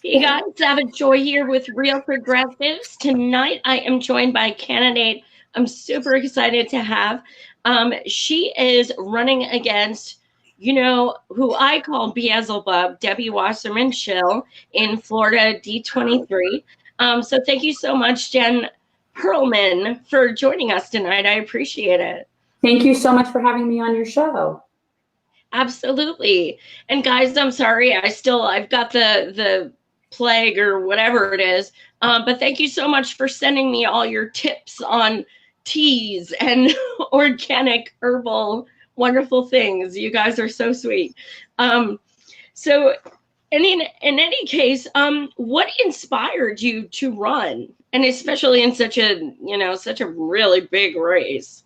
Hey guys, have a joy here with Real Progressives. Tonight I am joined by a candidate I'm super excited to have. She is running against, who I call Beelzebub, Debbie Wasserman Schill in Florida D23. So thank you so much, Jen Perlman, for joining us tonight. I appreciate it. Thank you so much for having me on your show. Absolutely. And guys, I'm sorry, I've got the plague or whatever it is. But thank you so much for sending me all your tips on teas and organic herbal wonderful things. You guys are so sweet. So in any case, what inspired you to run, and especially in such a really big race?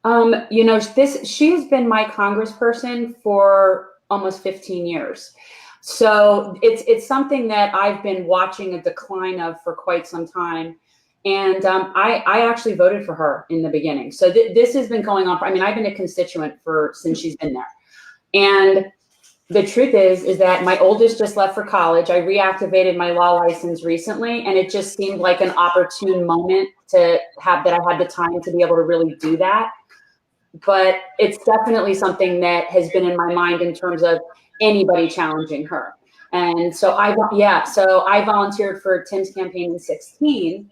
She has been my congressperson for almost 15 years. So it's something that I've been watching a decline of for quite some time. And I actually voted for her in the beginning. So this has been going on. I've been a constituent since she's been there. And the truth is that my oldest just left for college. I reactivated my law license recently, and it just seemed like an opportune moment I had the time to be able to really do that. But it's definitely something that has been in my mind in terms of anybody challenging her. And so I volunteered for Tim's campaign in 2016,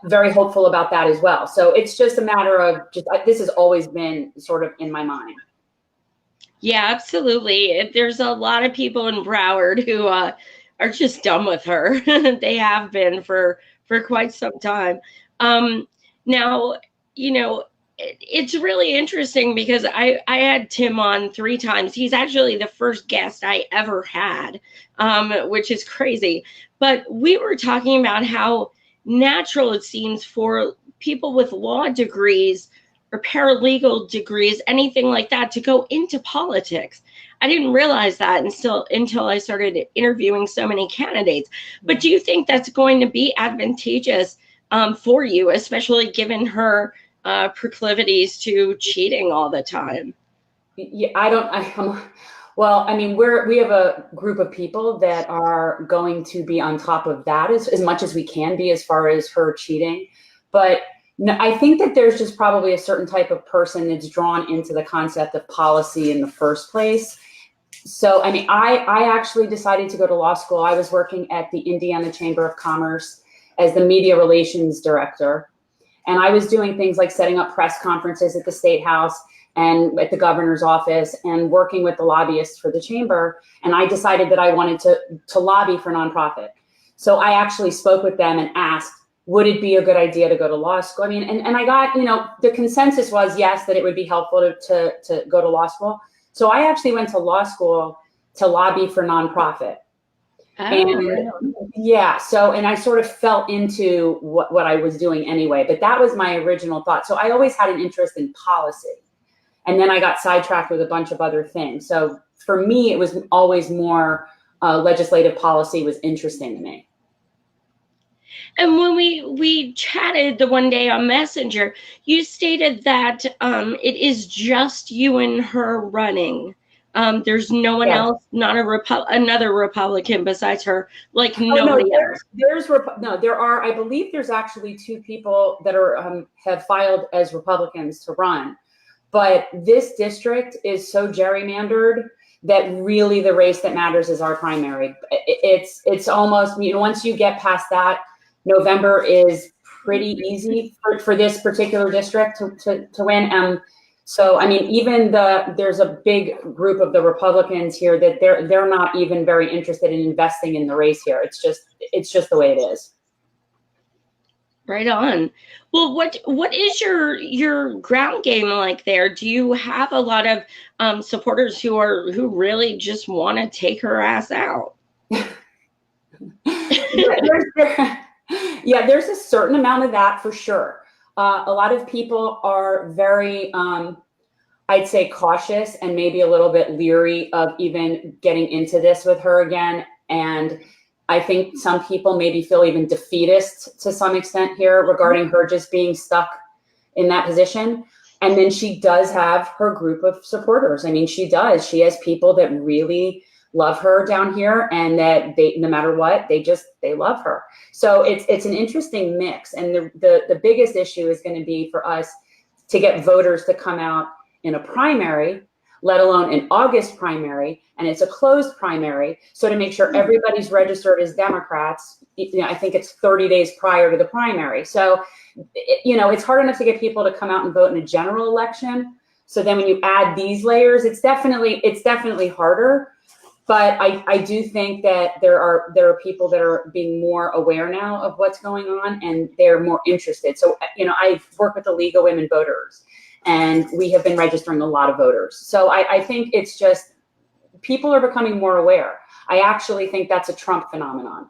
very hopeful about that as well. So it's just a matter of this has always been sort of in my mind. Yeah, absolutely. There's a lot of people in Broward who are just done with her. They have been for quite some time. Now, it's really interesting because I had Tim on 3 times. He's actually the first guest I ever had, which is crazy. But we were talking about how natural it seems for people with law degrees or paralegal degrees, anything like that, to go into politics. I didn't realize that until I started interviewing so many candidates. But do you think that's going to be advantageous for you, especially given her proclivities to cheating all the time? Yeah, well, we have a group of people that are going to be on top of that as much as we can be as far as her cheating. But no, I think that there's just probably a certain type of person that's drawn into the concept of policy in the first place. So, I actually decided to go to law school. I was working at the Indiana Chamber of Commerce as the media relations director. And I was doing things like setting up press conferences at the State House and at the governor's office and working with the lobbyists for the chamber. And I decided that I wanted to lobby for nonprofit. So I actually spoke with them and asked, would it be a good idea to go to law school? And I got, the consensus was yes, that it would be helpful to go to law school. So I actually went to law school to lobby for nonprofit. And I sort of fell into what I was doing anyway, but that was my original thought. So I always had an interest in policy, and then I got sidetracked with a bunch of other things. So for me, it was always more legislative policy was interesting to me. And when we chatted the one day on Messenger, you stated that it is just you and her running. There's no one else, not another Republican besides her, nobody else. There are. I believe there's actually 2 people that have filed as Republicans to run, but this district is so gerrymandered that really the race that matters is our primary. It's almost, once you get past that, November is pretty easy for this particular district to win. So, there's a big group of the Republicans here that they're not even very interested in investing in the race here. It's just the way it is. Right on. Well, what is your ground game like there? Do you have a lot of supporters who really just want to take her ass out? Yeah, there's a certain amount of that for sure. A lot of people are very, I'd say, cautious and maybe a little bit leery of even getting into this with her again. And I think some people maybe feel even defeatist to some extent here regarding her just being stuck in that position. And then she does have her group of supporters. She does. She has people that really love her down here, and that they, no matter what, they love her. So it's an interesting mix. And the biggest issue is going to be for us to get voters to come out in a primary, let alone an August primary, and it's a closed primary. So to make sure everybody's registered as Democrats, I think it's 30 days prior to the primary. So, it's hard enough to get people to come out and vote in a general election. So then when you add these layers, it's definitely harder. But I do think that there are people that are being more aware now of what's going on, and they're more interested. So, I work with the League of Women Voters, and we have been registering a lot of voters. So I think it's just people are becoming more aware. I actually think that's a Trump phenomenon.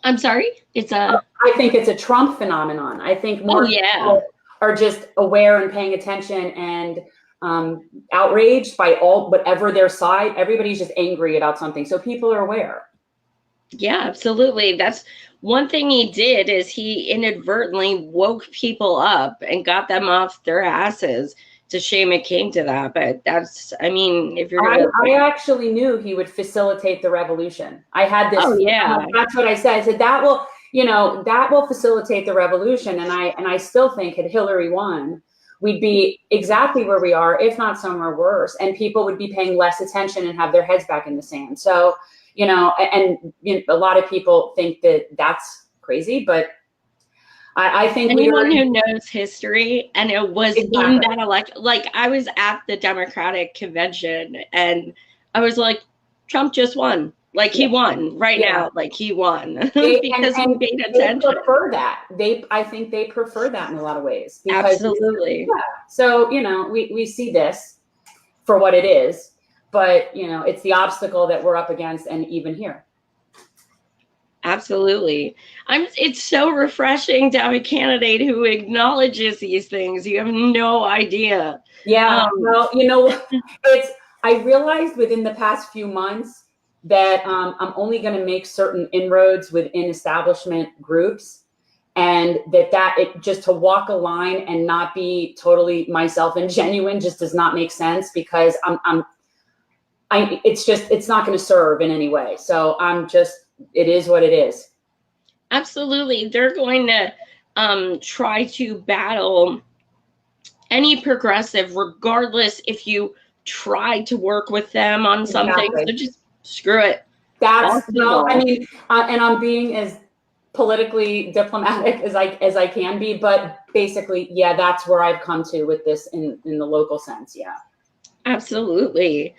I'm sorry? I think it's a Trump phenomenon. I think more people are just aware and paying attention and outraged by whatever their side. Everybody's just angry about something. So people are aware. Yeah, absolutely. That's one thing he did, is he inadvertently woke people up and got them off their asses. It's a shame it came to that, but if you're I actually knew he would facilitate the revolution. I had this. Oh yeah. That's what I said. I said that will facilitate the revolution. And I still think had Hillary won, we'd be exactly where we are, if not somewhere worse. And people would be paying less attention and have their heads back in the sand. So, a lot of people think that that's crazy, but I think anyone who knows history, and it was in that election, like I was at the Democratic convention and I was like, Trump just won. Like he won now. Like he won because he paid attention. They prefer that. I think they prefer that in a lot of ways. Absolutely. Yeah. So, we see this for what it is, but it's the obstacle that we're up against, and even here. Absolutely. It's so refreshing to have a candidate who acknowledges these things. You have no idea. Yeah. Well, I realized within the past few months that I'm only going to make certain inroads within establishment groups, and that it just to walk a line and not be totally myself and genuine just does not make sense, because it's not going to serve in any way. So it is what it is. Absolutely. They're going to try to battle any progressive, regardless if you try to work with them on something. Exactly. So just screw it. And I'm being as politically diplomatic as I can be, but basically, yeah, that's where I've come to with this in the local sense. Yeah. Absolutely.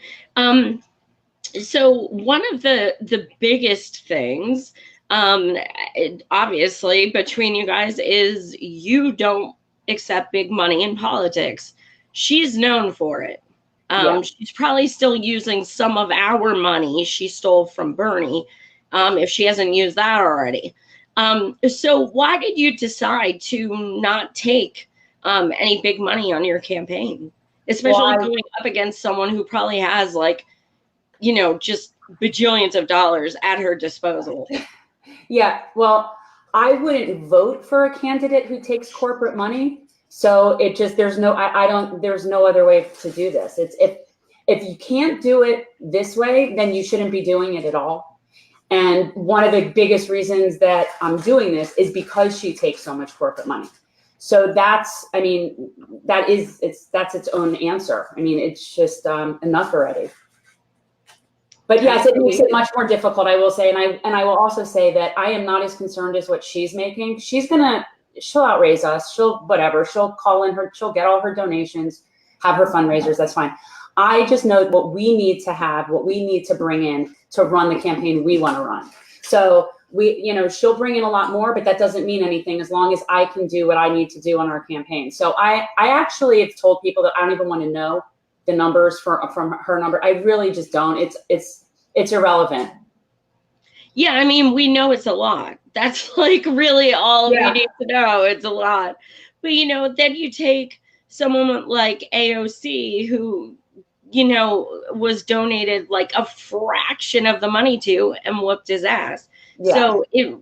So one of the biggest things, obviously, between you guys is you don't accept big money in politics. She's known for it. She's probably still using some of our money she stole from Bernie, if she hasn't used that already. So why did you decide to not take any big money on your campaign, especially going up against someone who probably has just bajillions of dollars at her disposal? Yeah, well, I wouldn't vote for a candidate who takes corporate money. So there's no other way to do this. It's if you can't do it this way, then you shouldn't be doing it at all. And one of the biggest reasons that I'm doing this is because she takes so much corporate money. So that's its own answer. It's just enough already. But yes, it makes it much more difficult, I will say. And I will also say that I am not as concerned as what she's making. She'll outraise us. She'll call in she'll get all her donations, have her fundraisers. That's fine. I just know what we need to bring in to run the campaign we want to run. So she'll bring in a lot more, but that doesn't mean anything as long as I can do what I need to do on our campaign. So I actually have told people that I don't even want to know the numbers from her number. I really just don't. It's irrelevant. Yeah, we know it's a lot. That's really all we need to know. It's a lot. But then you take someone like AOC, who was donated like a fraction of the money to, and whooped his ass. Yeah. So it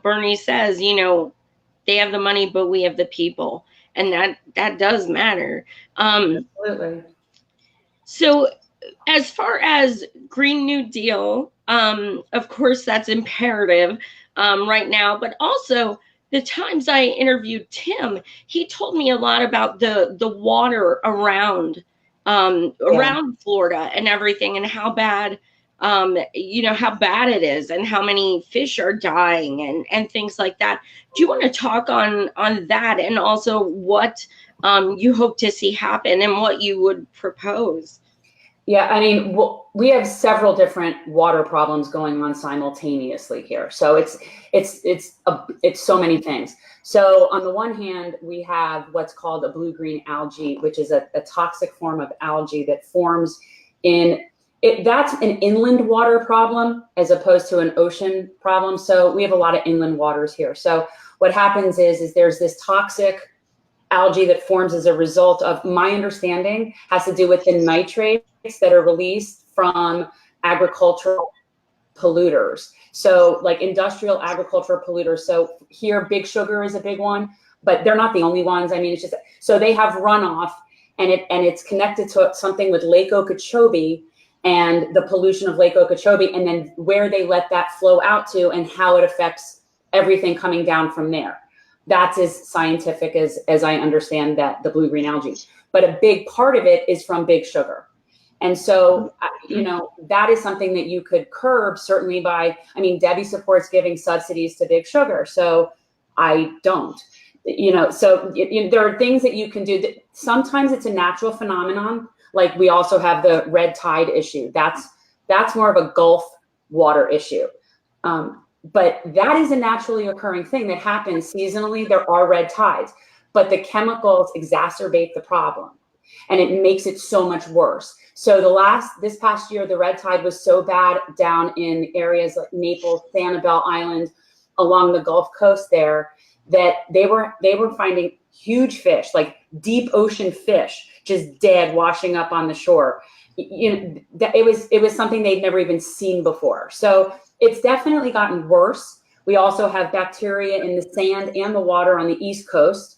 Bernie says, they have the money, but we have the people. And that does matter. Absolutely. So as far as Green New Deal, of course, that's imperative right now, but also the times I interviewed Tim, he told me a lot about the water around around Florida and everything, and how bad how bad it is, and how many fish are dying, and things like that. Do you want to talk on that, and also what you hope to see happen and what you would propose? Yeah, I mean, we have several different water problems going on simultaneously here. So it's so many things. So on the one hand, we have what's called a blue-green algae, which is a toxic form of algae that forms in it. That's an inland water problem as opposed to an ocean problem. So we have a lot of inland waters here. So what happens is there's this toxic algae that forms as a result of, my understanding, has to do with the nitrates that are released from agricultural polluters. So like industrial agricultural polluters. So here, Big Sugar is a big one, but they're not the only ones. I mean, it's just, so they have runoff, and it's connected to something with Lake Okeechobee and the pollution of Lake Okeechobee, and then where they let that flow out to and how it affects everything coming down from there. That's as scientific as I understand that, the blue-green algae. But a big part of it is from Big Sugar. And so, that is something that you could curb, certainly by, I mean, Debbie supports giving subsidies to Big Sugar. So I don't, so there are things that you can do. That sometimes it's a natural phenomenon. Like we also have the red tide issue. That's more of a Gulf water issue. But that is a naturally occurring thing that happens seasonally. There are red tides, but the chemicals exacerbate the problem, and it makes it so much worse. So this past year, the red tide was so bad down in areas like Naples, Sanibel Island, along the Gulf Coast there, that they were finding huge fish, like deep ocean fish, just dead, washing up on the shore. It was something they'd never even seen before. So it's definitely gotten worse. We also have bacteria in the sand and the water on the East Coast,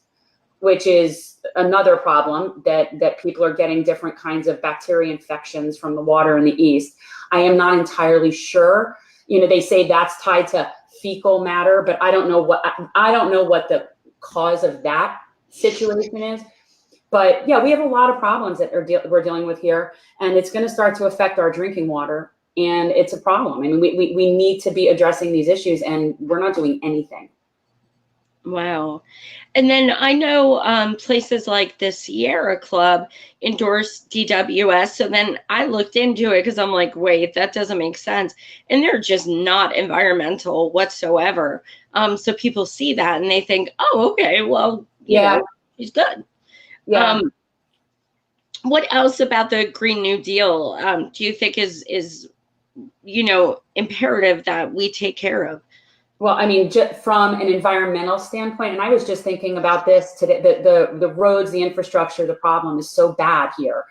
which is another problem, that people are getting different kinds of bacteria infections from the water in the East. I am not entirely sure. They say that's tied to fecal matter, but I don't know what the cause of that situation is. But yeah, we have a lot of problems that we're dealing with here, and it's going to start to affect our drinking water. And it's a problem. I mean, we need to be addressing these issues, and we're not doing anything. Wow. And then I know places like the Sierra Club endorse DWS. So then I looked into it because I'm like, wait, that doesn't make sense. And they're just not environmental whatsoever. So people see that and they think, oh, okay, well, you know, he's good. Yeah. What else about the Green New Deal do you think is imperative that we take care of? Well, I mean, just from an environmental standpoint, and I was just thinking about this today, the roads, the infrastructure, the problem is so bad here.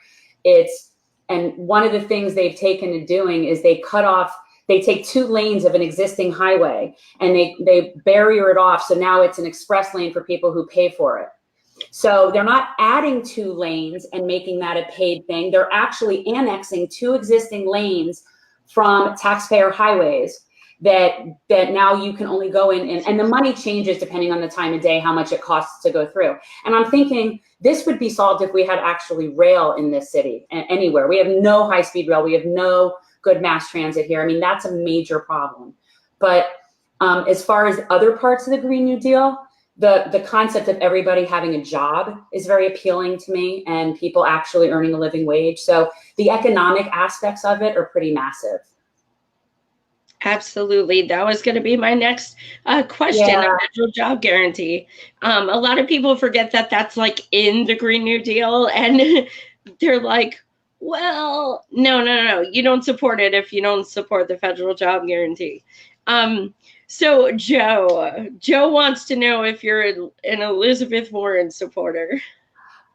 And one of the things they've taken to doing is they take 2 lanes of an existing highway and they barrier it off. So now it's an express lane for people who pay for it. So they're not adding 2 lanes and making that a paid thing. They're actually annexing 2 existing lanes from taxpayer highways that now you can only go in, and the money changes depending on the time of day, how much it costs to go through. And I'm thinking this would be solved if we had actually rail in this city, anywhere. We have no high-speed rail. We have no good mass transit here. I mean, that's a major problem. But as far as other parts of the Green New Deal, the concept of everybody having a job is very appealing to me, and people actually earning a living wage. So the economic aspects of it are pretty massive. Absolutely. That was going to be my next question, a federal job guarantee. A lot of people forget that that's like in the Green New Deal, and they're like, well, no. You don't support it if you don't support the federal job guarantee. So Joe wants to know if you're an Elizabeth Warren supporter.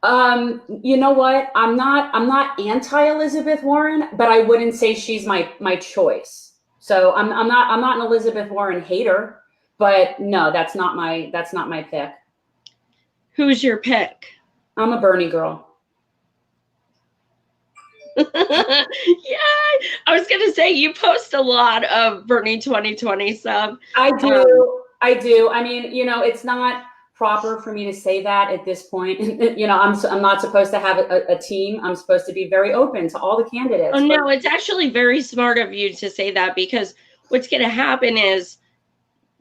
You know what? I'm not anti-Elizabeth Warren, but I wouldn't say she's my choice. So I'm not an Elizabeth Warren hater, but no, that's not my pick. Who's your pick? I'm a Bernie girl. I was gonna say you post a lot of Bernie 2020 stuff. I do. I do. I mean, it's not proper for me to say that at this point. I'm not supposed to have a team. I'm supposed to be very open to all the candidates. Oh no, it's actually very smart of you to say that, because what's going to happen is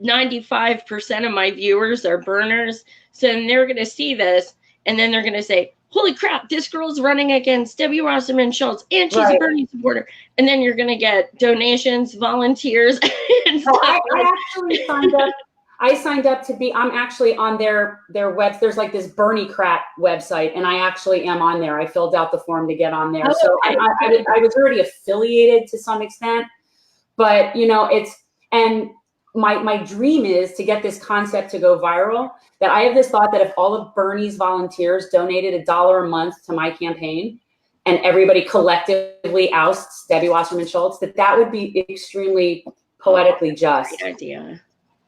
95% of my viewers are burners. So then they're going to see this and then they're going to say, holy crap, this girl's running against Debbie Wasserman Schultz and she's a Bernie supporter. And then you're going to get donations, volunteers. And stuff. I actually signed up to be, I'm actually on their web. There's like this Berniecrat website, and I actually am on there. I filled out the form to get on there. Oh, so okay. I was already affiliated to some extent, but and my dream is to get this concept to go viral, that I have this thought that if all of Bernie's volunteers donated $1 a month to my campaign and everybody collectively ousts Debbie Wasserman Schultz, that would be extremely poetically just. Great idea.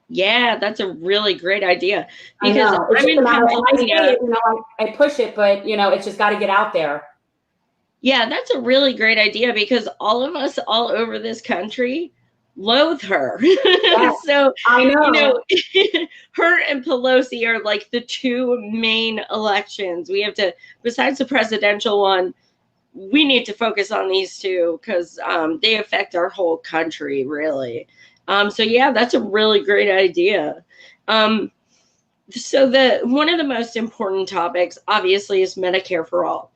Yeah, that's a really great idea. Because I'm in Pennsylvania. I push it, but it's just got to get out there. Yeah, that's a really great idea, because all of us all over this country loathe her. Yes, so I know. Her and Pelosi are like the two main elections. We have to, besides the presidential one, we need to focus on these two, because they affect our whole country, really. So yeah, that's a really great idea. So one of the most important topics, obviously, is Medicare for all.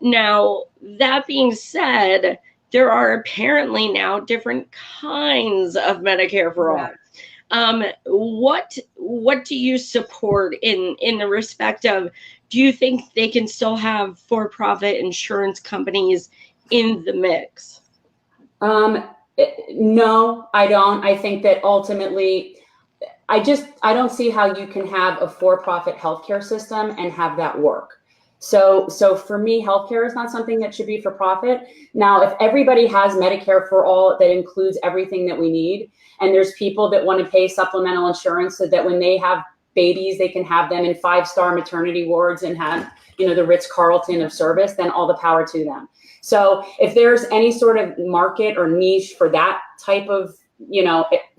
Now, that being said, there are apparently now different kinds of Medicare for all. What do you support in the respect of, do you think they can still have for-profit insurance companies in the mix? No, I don't. I think that ultimately, I don't see how you can have a for-profit healthcare system and have that work. So for me, healthcare is not something that should be for profit. Now, if everybody has Medicare for all that includes everything that we need, and there's people that want to pay supplemental insurance so that when they have babies, they can have them in 5-star maternity wards and have, the Ritz-Carlton of service, then all the power to them. So if there's any sort of market or niche for that type of,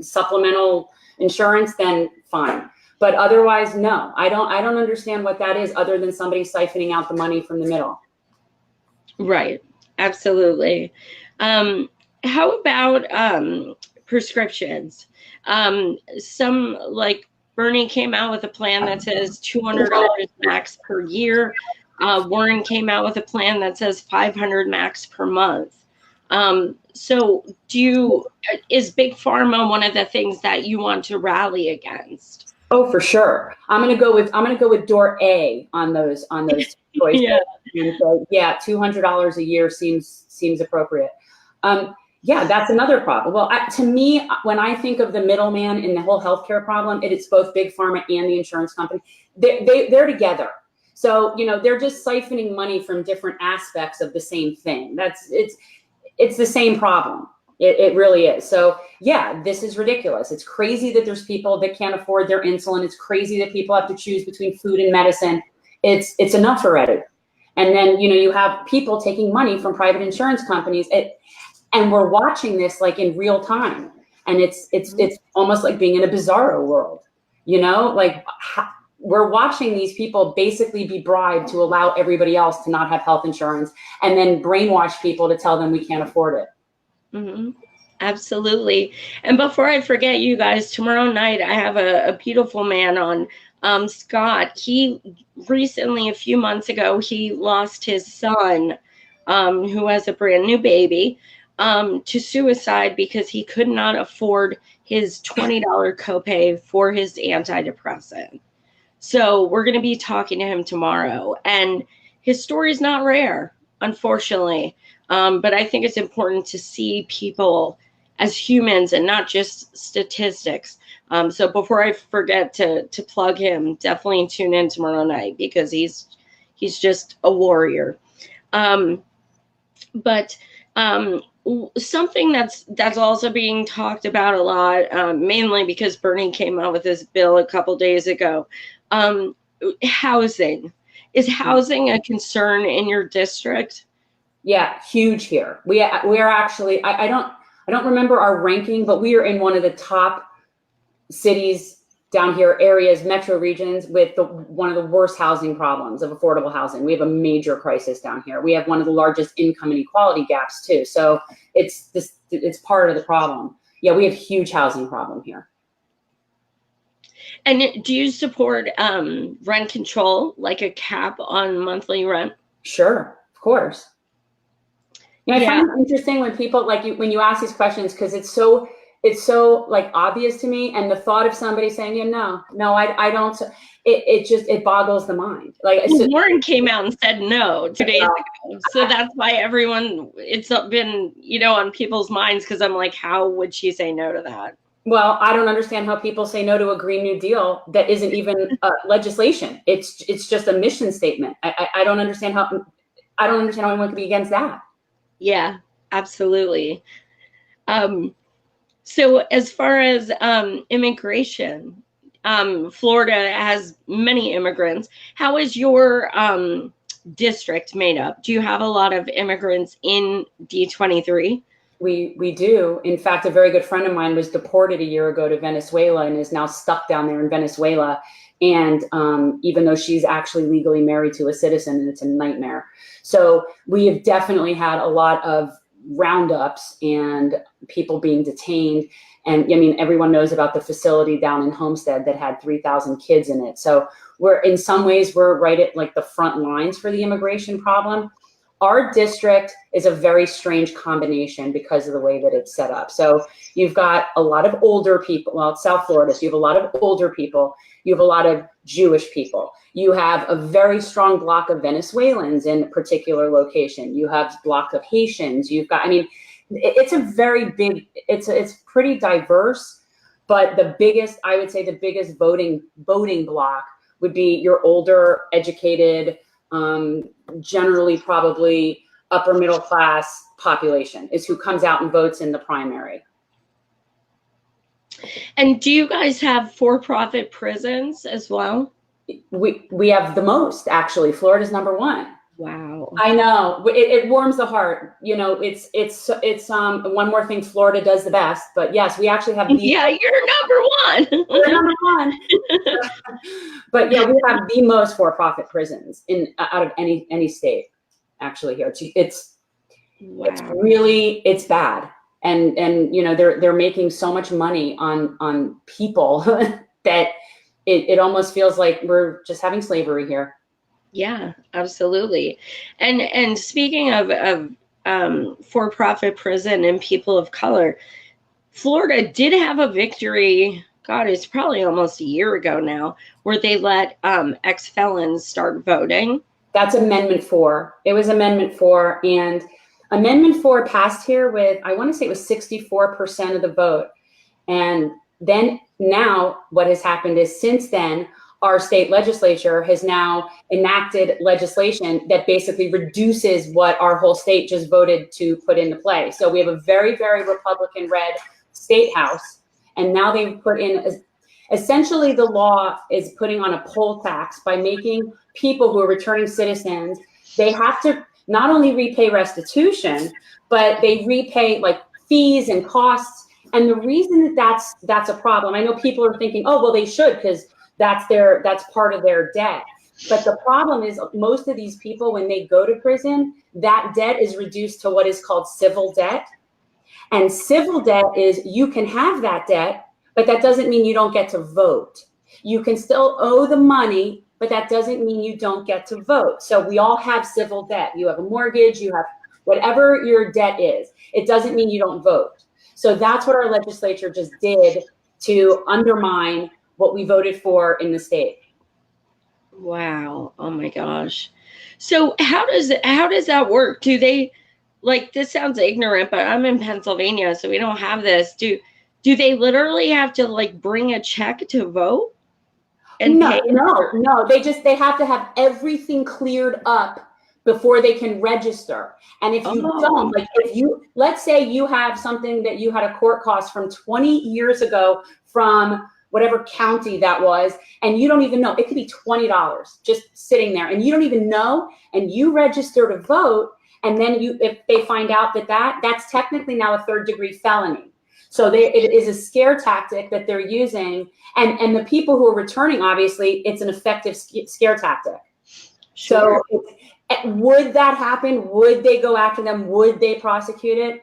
supplemental insurance, then fine. But otherwise, no, I don't understand what that is, other than somebody siphoning out the money from the middle. Right. Absolutely. How about prescriptions? Some, like Bernie came out with a plan that says $200 max per year. Warren came out with a plan that says $500 max per month. So is Big Pharma one of the things that you want to rally against? Oh, for sure. I'm gonna go with door A on those choices. Yeah. And so, yeah, $200 a year seems appropriate. Yeah, that's another problem. Well, to me, when I think of the middleman in the whole healthcare problem, it's both Big Pharma and the insurance company. They're together. So, they're just siphoning money from different aspects of the same thing. It's the same problem. It really is. So yeah, this is ridiculous. It's crazy that there's people that can't afford their insulin. It's crazy that people have to choose between food and medicine. It's enough already. And then, you have people taking money from private insurance companies, and we're watching this like in real time. And it's almost like being in a bizarro world, we're watching these people basically be bribed to allow everybody else to not have health insurance, and then brainwash people to tell them we can't afford it. Mm-hmm. Absolutely. And before I forget, you guys, tomorrow night I have a beautiful man on, Scott. He recently, a few months ago, he lost his son, who has a brand new baby, to suicide because he could not afford his $20 copay for his antidepressant. So we're going to be talking to him tomorrow, and his story is not rare, unfortunately. But I think it's important to see people as humans and not just statistics. So before I forget to plug him, definitely tune in tomorrow night, because he's just a warrior. But something that's also being talked about a lot, mainly because Bernie came out with this bill a couple days ago. Housing. Is housing a concern in your district? Yeah, huge here. We are actually, I don't remember our ranking, but we are in one of the top cities down here, areas, metro regions with one of the worst housing problems of affordable housing. We have a major crisis down here. We have one of the largest income inequality gaps too. So it's part of the problem. Yeah, we have huge housing problem here. And do you support rent control, like a cap on monthly rent? Sure, of course. You know, I Yeah. find it interesting when people when you ask these questions, because it's so like obvious to me, and the thought of somebody saying, yeah, no, I don't, it boggles the mind. Like Warren came out and said no 2 days ago, so that's why it's been on people's minds, because I'm like, how would she say no to that? Well, I don't understand how people say no to a Green New Deal that isn't even legislation. It's just a mission statement. I don't understand how anyone could be against that. Yeah, absolutely. So as far as immigration, Florida has many immigrants. How is your district made up? Do you have a lot of immigrants in D23? We do. In fact, a very good friend of mine was deported a year ago to Venezuela and is now stuck down there in Venezuela. And even though she's actually legally married to a citizen, and it's a nightmare. So we have definitely had a lot of roundups and people being detained. And I mean, everyone knows about the facility down in Homestead that had 3,000 kids in it. So in some ways, we're right at like the front lines for the immigration problem. Our district is a very strange combination because of the way that it's set up. So you've got a lot of older people. Well, it's South Florida, so you have a lot of older people. You have a lot of Jewish people. You have a very strong block of Venezuelans in a particular location. You have a block of Haitians. You've got, I mean, it's a very big, it's pretty diverse, but I would say the biggest voting block would be your older, educated, generally probably upper middle class population is who comes out and votes in the primary. And do you guys have for-profit prisons as well? We have the most, actually. Florida's number one. Wow. I know. It warms the heart. You know, it's one more thing Florida does the best, but yes, we actually have yeah, you're number one. We're number one. But yeah, we have the most for-profit prisons out of any state actually here. It's bad. And you know, they're making so much money on people that it almost feels like we're just having slavery here. Yeah, absolutely. And speaking of for-profit prison and people of color, Florida did have a victory. God, it's probably almost a year ago now, where they let ex-felons start voting. That's Amendment 4. It was Amendment 4, and Amendment 4 passed here with, I want to say it was 64% of the vote. And then now what has happened is since then, our state legislature has now enacted legislation that basically reduces what our whole state just voted to put into play. So we have a very, very Republican-led state house, and now they've put in, essentially the law is putting on a poll tax by making people who are returning citizens, they have to not only repay restitution, but they repay like fees and costs. And the reason that's a problem, I know people are thinking, oh, well, they should, because that's part of their debt. But the problem is most of these people, when they go to prison, that debt is reduced to what is called civil debt. And civil debt is you can have that debt, but that doesn't mean you don't get to vote. You can still owe the money, but that doesn't mean you don't get to vote. So we all have civil debt. You have a mortgage, you have whatever your debt is. It doesn't mean you don't vote. So that's what our legislature just did to undermine what we voted for in the state. Wow. Oh my gosh. So how does that work? Do they, like, this sounds ignorant, but I'm in Pennsylvania, so we don't have this. Do they literally have to like bring a check to vote? And no, they have to have everything cleared up before they can register. And if you don't, like let's say you have something that you had a court cost from 20 years ago from whatever county that was, and you don't even know, it could be $20 just sitting there and you don't even know, and you register to vote, And then if they find out that's technically now a 3rd-degree felony. So it is a scare tactic that they're using. And the people who are returning, obviously, it's an effective scare tactic. Sure. So would that happen? Would they go after them? Would they prosecute it?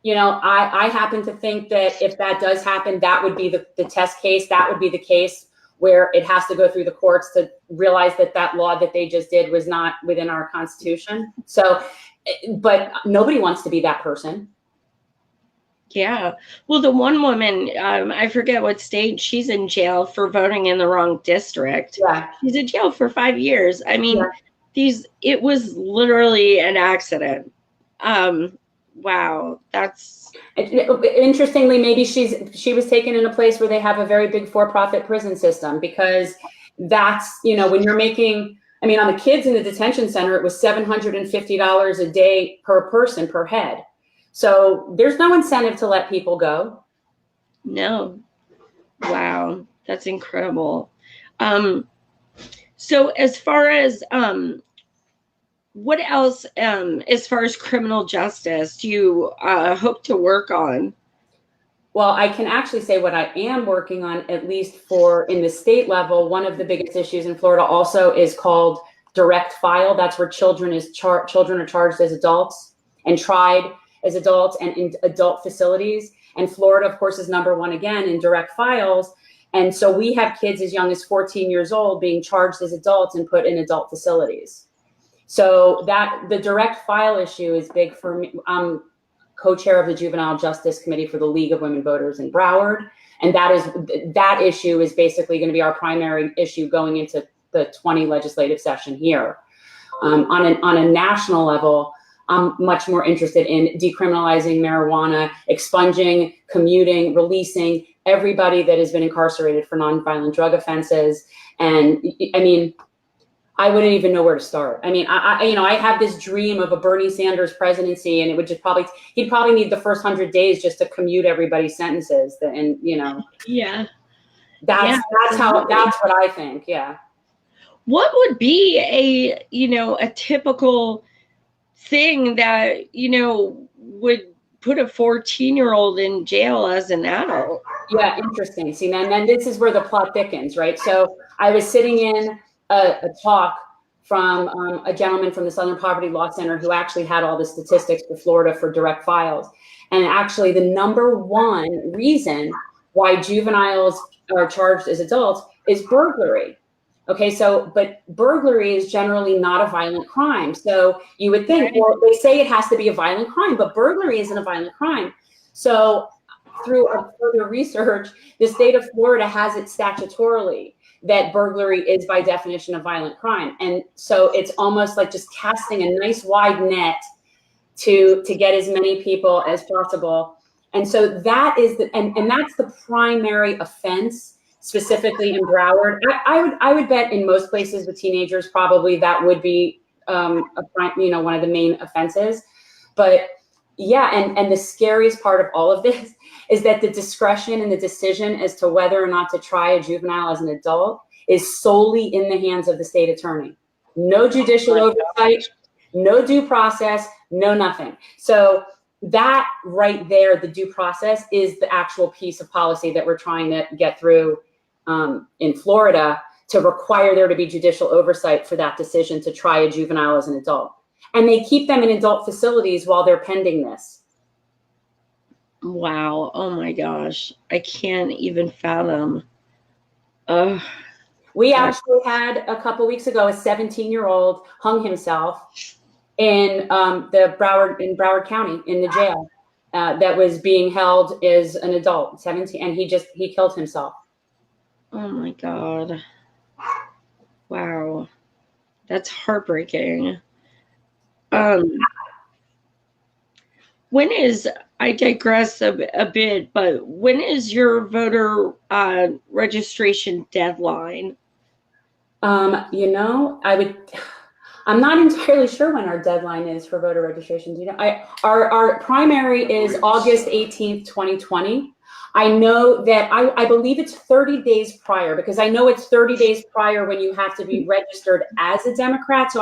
You know, I happen to think that if that does happen, that would be the test case. That would be the case where it has to go through the courts to realize that law that they just did was not within our Constitution. So, but nobody wants to be that person. Yeah. Well, the one woman, I forget what state, she's in jail for voting in the wrong district. Yeah. She's in jail for 5 years. I mean, it was literally an accident. Wow. That's interestingly, maybe she was taken in a place where they have a very big for-profit prison system, because that's, you know, when you're making, I mean, on the kids in the detention center, it was $750 a day per person per head. So there's no incentive to let people go. No. Wow. That's incredible. So as far as, what else, as far as criminal justice, do you hope to work on? Well, I can actually say what I am working on, at least for in the state level. One of the biggest issues in Florida also is called direct file. That's where children are charged as adults and tried as adults and in adult facilities. And Florida, of course, is #1 again in direct files. And so we have kids as young as 14 years old being charged as adults and put in adult facilities. So that the direct file issue is big for me. I'm co-chair of the Juvenile Justice Committee for the League of Women Voters in Broward. And that issue is basically going to be our primary issue going into the 20 legislative session here. On a national level, I'm much more interested in decriminalizing marijuana, expunging, commuting, releasing everybody that has been incarcerated for nonviolent drug offenses. And I mean, I wouldn't even know where to start. I mean, I have this dream of a Bernie Sanders presidency, and it would just he'd probably need the first 100 days just to commute everybody's sentences. And, you know, that's what I think. Yeah. What would be a typical thing that, would put a 14-year-old in jail as an adult? Yeah, interesting. See, then this is where the plot thickens, right? So I was sitting in a talk from a gentleman from the Southern Poverty Law Center who actually had all the statistics for Florida for direct files. And actually the #1 reason why juveniles are charged as adults is burglary. Okay, so, but burglary is generally not a violent crime. So you would think, well, they say it has to be a violent crime, but burglary isn't a violent crime. So through further research, the state of Florida has it statutorily that burglary is by definition a violent crime. And so it's almost like just casting a nice wide net to get as many people as possible. And so that is and that's the primary offense, specifically in Broward. I would bet in most places with teenagers, probably that would be one of the main offenses. But yeah, and the scariest part of all of this is that the discretion and the decision as to whether or not to try a juvenile as an adult is solely in the hands of the state attorney. No judicial oversight, no due process, no nothing. So that right there, the due process, is the actual piece of policy that we're trying to get through in Florida, to require there to be judicial oversight for that decision to try a juvenile as an adult. And they keep them in adult facilities while they're pending this. Wow. Oh my gosh. I can't even fathom. We actually had a couple weeks ago, a 17-year-old hung himself in Broward County in the jail that was being held as an adult, 17, and he killed himself. Oh my God. Wow. That's heartbreaking. I digress a bit, but when is your voter registration deadline? I'm not entirely sure when our deadline is for voter registration. Do you know? Our primary is August 18th, 2020. I know that I believe it's 30 days prior, because I know it's 30 days prior when you have to be registered as a Democrat. So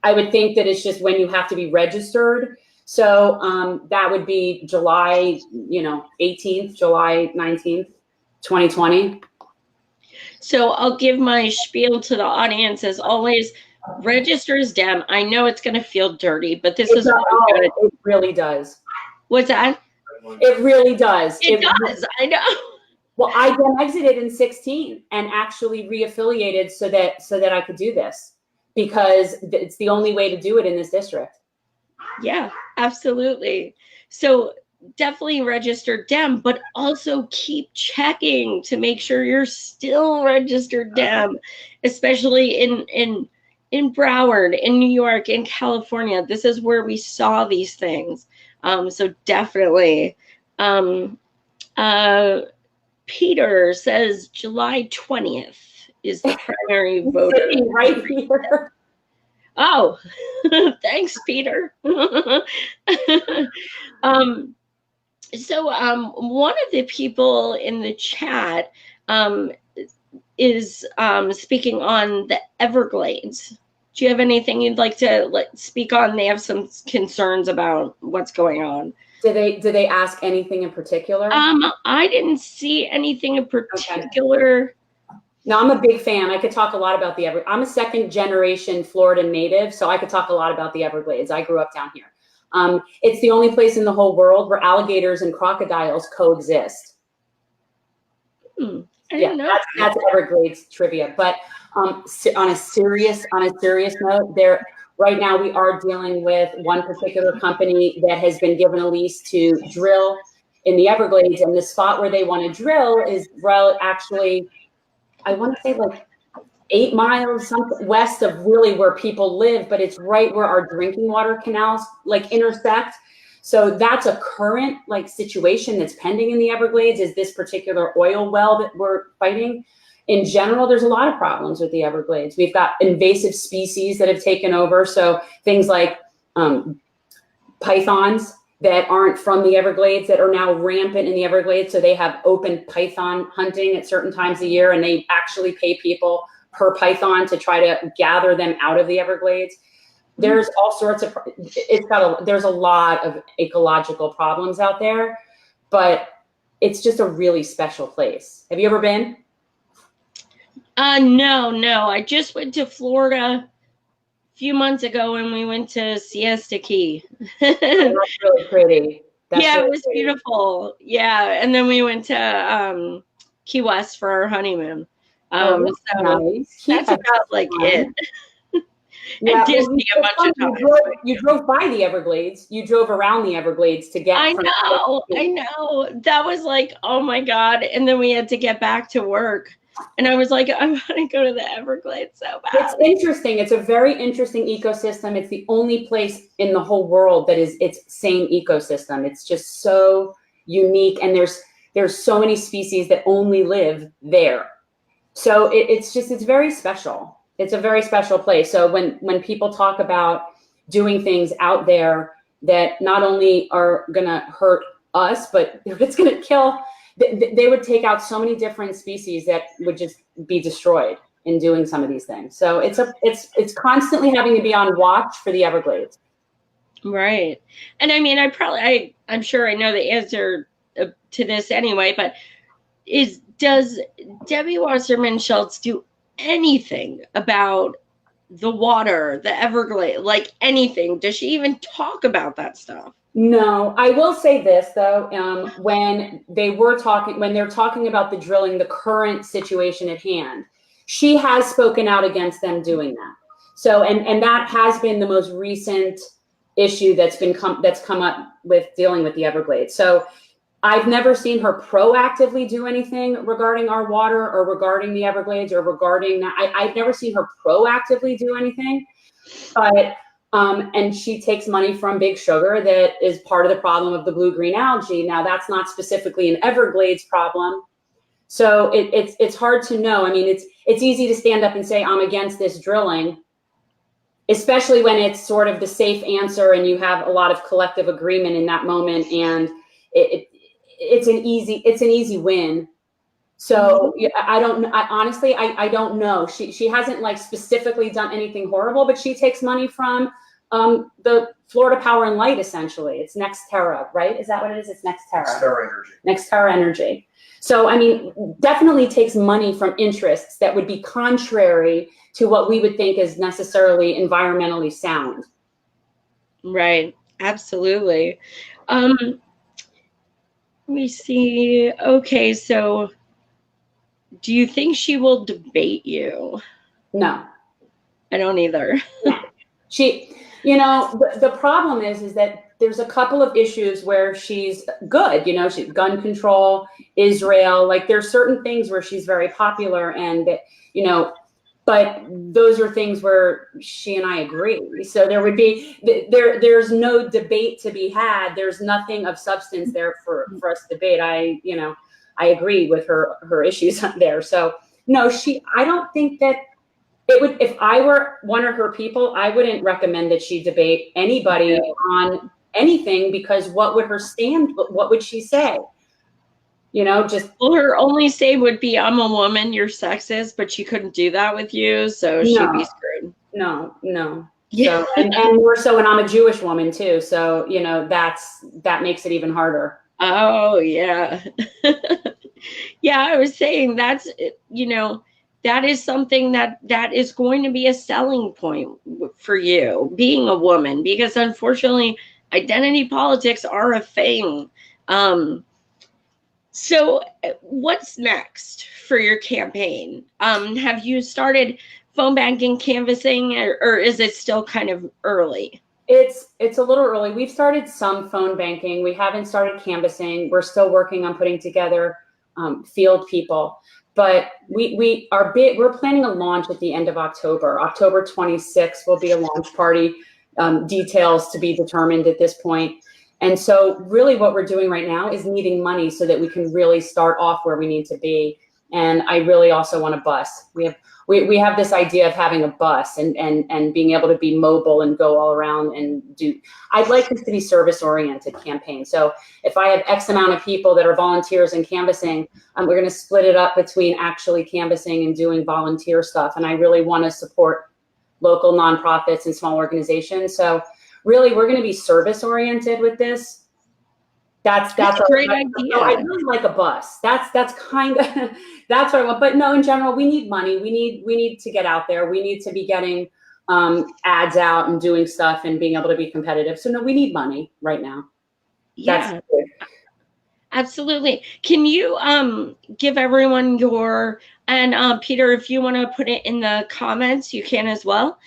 I would think that it's just when you have to be registered. So that would be July, 18th, July 19th, 2020. So I'll give my spiel to the audience as always. Register as DEM. I know it's going to feel dirty, but this is what I'm gonna do. It really does. What's that? It really does. It does. I know. Well, I DEM exited in 16 and actually reaffiliated so that I could do this, because it's the only way to do it in this district. Yeah, absolutely. So definitely register DEM, but also keep checking to make sure you're still registered DEM, especially in Broward, in New York, in California. This is where we saw these things. So definitely. Peter says July 20th is the primary voter. Right here. Oh, thanks, Peter. So one of the people in the chat is speaking on the Everglades. Do you have anything you'd like to speak on? They have some concerns about what's going on. Did they ask anything in particular? I didn't see anything in particular. Okay. No, I'm a big fan. I could talk a lot about the Everglades. I'm a second generation Florida native, so I could talk a lot about the Everglades. I grew up down here. It's the only place in the whole world where alligators and crocodiles coexist. I didn't know. That's Everglades trivia. But on a serious note, right now we are dealing with one particular company that has been given a lease to drill in the Everglades, and the spot where they want to drill is actually, I want to say like 8 miles west of really where people live, but it's right where our drinking water canals intersect. So that's a current situation that's pending in the Everglades, is this particular oil well that we're fighting. In general, there's a lot of problems with the Everglades. We've got invasive species that have taken over. So things like pythons that aren't from the Everglades that are now rampant in the Everglades. So they have open python hunting at certain times of year, and they actually pay people per python to try to gather them out of the Everglades. There's all sorts of, there's a lot of ecological problems out there, but it's just a really special place. Have you ever been? No. I just went to Florida a few months ago when we went to Siesta Key. That's really pretty. It was beautiful. Yeah, and then we went to Key West for our honeymoon. So nice. That's about it. Yeah, Disney a bunch of times. You drove by the Everglades. You drove around the Everglades to get. I know. That was oh my God. And then we had to get back to work. And I was like, I want to go to the Everglades so bad. It's interesting. It's a very interesting ecosystem. It's the only place in the whole world that is its same ecosystem. It's just so unique. And there's so many species that only live there. So it's very special. It's a very special place. So when people talk about doing things out there that not only are going to hurt us, but it's going to kill, they would take out so many different species that would just be destroyed in doing some of these things. So it's constantly having to be on watch for the Everglades. Right. And I mean, I'm sure I know the answer to this anyway, but does Debbie Wasserman Schultz do anything about the water, the Everglades, anything? Does she even talk about that stuff? No, I will say this though, when they're talking about the drilling, the current situation at hand, she has spoken out against them doing that. So, and that has been the most recent issue that's come up with dealing with the Everglades. So I've never seen her proactively do anything regarding our water or regarding the Everglades or regarding that. I've never seen her proactively do anything, but and she takes money from Big Sugar that is part of the problem of the blue-green algae. Now that's not specifically an Everglades problem. So it's hard to know. I mean, it's easy to stand up and say, I'm against this drilling, especially when it's sort of the safe answer and you have a lot of collective agreement in that moment. And it's an easy win. So honestly, I don't know. She hasn't like specifically done anything horrible, but she takes money from the Florida Power and Light, essentially. It's NextEra, right? Is that what it is? It's NextEra. NextEra Energy. NextEra Energy. So, I mean, definitely takes money from interests that would be contrary to what we would think is necessarily environmentally sound. Right. Absolutely. Let me see. Okay, so do you think she will debate you? No. I don't either. She, the problem is that there's a couple of issues where she's good, she's gun control, Israel, like there's certain things where she's very popular and, but those are things where she and I agree. So there would be, there's no debate to be had. There's nothing of substance there for us to debate. I agree with her issues there. So no, I don't think that it would, if I were one of her people, I wouldn't recommend that she debate anybody on anything, because what would she say? Well, her only say would be, I'm a woman, you're sexist, but she couldn't do that with you, so she'd be screwed. No. Yeah. So, and more so when I'm a Jewish woman too, so that makes it even harder. Oh yeah. Yeah, I was saying that's that is something that is going to be a selling point for you, being a woman, because unfortunately identity politics are a thing. So what's next for your campaign? Have you started phone banking, canvassing, or is it still kind of early? It's a little early. We've started some phone banking. We haven't started canvassing. We're still working on putting together field people. But we're planning a launch at the end of October. October 26th will be a launch party. Details to be determined at this point. And so really what we're doing right now is needing money so that we can really start off where we need to be. And I really also want a bus. We have this idea of having a bus and being able to be mobile and go all around and do. I'd like this to be service-oriented campaign. So if I have X amount of people that are volunteers in canvassing, we're going to split it up between actually canvassing and doing volunteer stuff. And I really want to support local nonprofits and small organizations. So really, we're going to be service-oriented with this. That's a great idea. So I really like a bus. That's kind of that's what I want. But no, in general, we need money. We need to get out there. We need to be getting ads out and doing stuff and being able to be competitive. So no, we need money right now. Yeah, absolutely. Can you give everyone your, and Peter, if you want to put it in the comments, you can as well.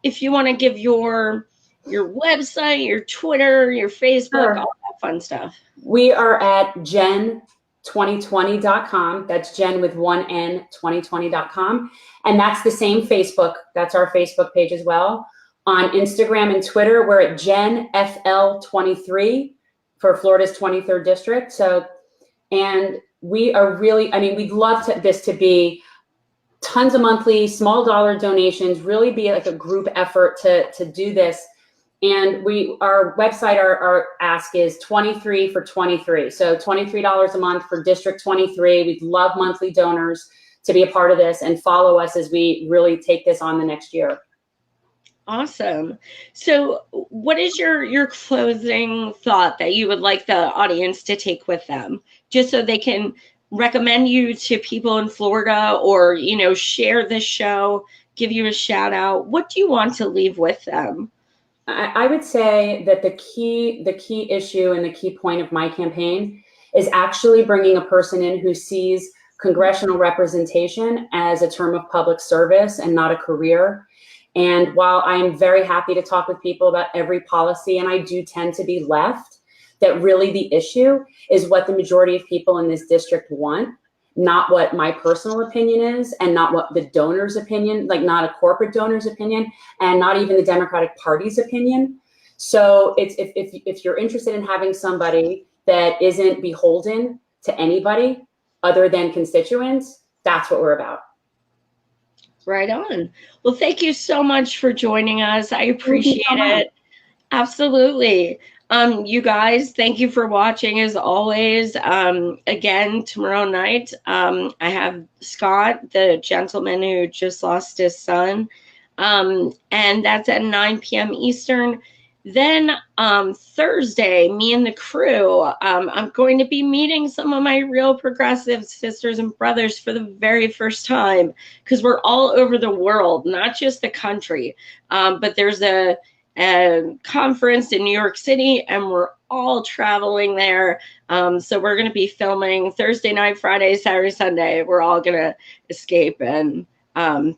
If you want to give your website, your Twitter, your Facebook, sure, all that fun stuff. We are at jen2020.com. That's Jen with one N, 2020.com. And that's the same Facebook. That's our Facebook page as well. On Instagram and Twitter, we're at JenFL23 for Florida's 23rd district. So, and we are really, we'd love this to be tons of monthly small dollar donations, really be like a group effort to do this. And our website, our ask is 23 for 23. So $23 a month for District 23. We'd love monthly donors to be a part of this and follow us as we really take this on the next year. Awesome. So what is your closing thought that you would like the audience to take with them, just so they can recommend you to people in Florida, or, share this show, give you a shout out? What do you want to leave with them? I would say that the key issue and the key point of my campaign is actually bringing a person in who sees congressional representation as a term of public service and not a career. And while I'm very happy to talk with people about every policy, and I do tend to be left, that really the issue is what the majority of people in this district want, not what my personal opinion is, and not what the donor's opinion, like not a corporate donor's opinion, and not even the Democratic Party's opinion. So it's if you're interested in having somebody that isn't beholden to anybody other than constituents, that's what we're about. Right on. Well, thank you so much for joining us. I appreciate it. Absolutely. You guys, thank you for watching as always. Again, tomorrow night, I have Scott, the gentleman who just lost his son. And that's at 9 p.m. Eastern. Then Thursday, me and the crew, I'm going to be meeting some of my real progressive sisters and brothers for the very first time, because we're all over the world, not just the country. But there's a conference in New York City, and we're all traveling there. So we're going to be filming Thursday night, Friday, Saturday, Sunday. We're all going to escape and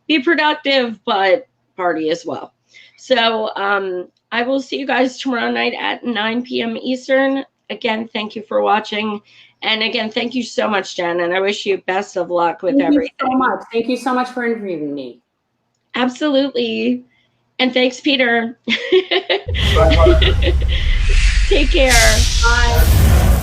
be productive, but party as well. So I will see you guys tomorrow night at 9 p.m. Eastern. Again, thank you for watching. And again, thank you so much, Jen. And I wish you best of luck with everything. Thank you so much. Thank you so much for interviewing me. Absolutely. And thanks, Peter. Take care. Bye.